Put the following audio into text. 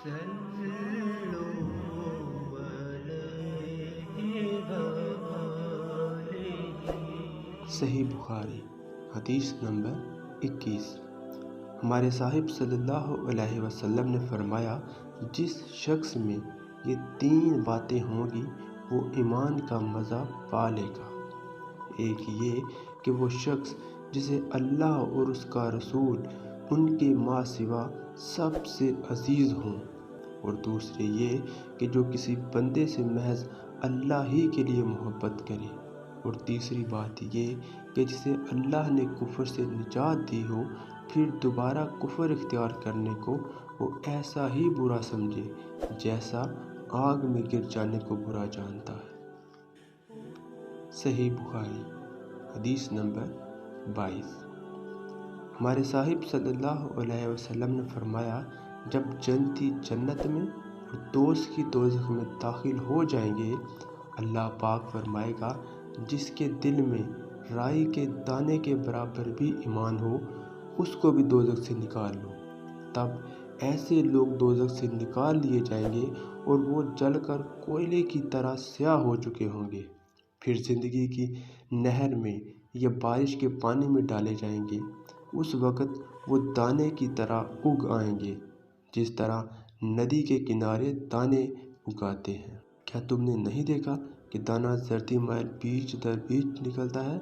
صلو علیہ وآلہ۔ صحیح بخاری حدیث نمبر 21۔ ہمارے صاحب صلی اللہ علیہ وسلم نے فرمایا، جس شخص میں یہ 3 باتیں ہوں گی وہ ایمان کا مزہ پا لے گا۔ ایک یہ کہ وہ شخص جسے اللہ اور اس کا رسول ان کے ماں سوا سب سے عزیز ہوں، اور دوسرے یہ کہ جو کسی بندے سے محض اللہ ہی کے لیے محبت کرے، اور تیسری بات یہ کہ جسے اللہ نے کفر سے نجات دی ہو پھر دوبارہ کفر اختیار کرنے کو وہ ایسا ہی برا سمجھے جیسا آگ میں گر جانے کو برا جانتا ہے۔ صحیح بخاری حدیث نمبر 22۔ ہمارے صاحب صلی اللہ علیہ وسلم نے فرمایا، جب جنتی جنت میں اور دوست کی دوزخ میں داخل ہو جائیں گے، اللہ پاک فرمائے گا، جس کے دل میں رائی کے دانے کے برابر بھی ایمان ہو اس کو بھی دوزخ سے نکال لو۔ تب ایسے لوگ دوزخ سے نکال لیے جائیں گے اور وہ جل کر کوئلے کی طرح سیاہ ہو چکے ہوں گے، پھر زندگی کی نہر میں یا بارش کے پانی میں ڈالے جائیں گے۔ اس وقت وہ دانے کی طرح اگ آئیں گے، جس طرح ندی کے کنارے دانے اگاتے ہیں۔ کیا تم نے نہیں دیکھا کہ دانہ زردی مائل بیچ در بیچ نکلتا ہے؟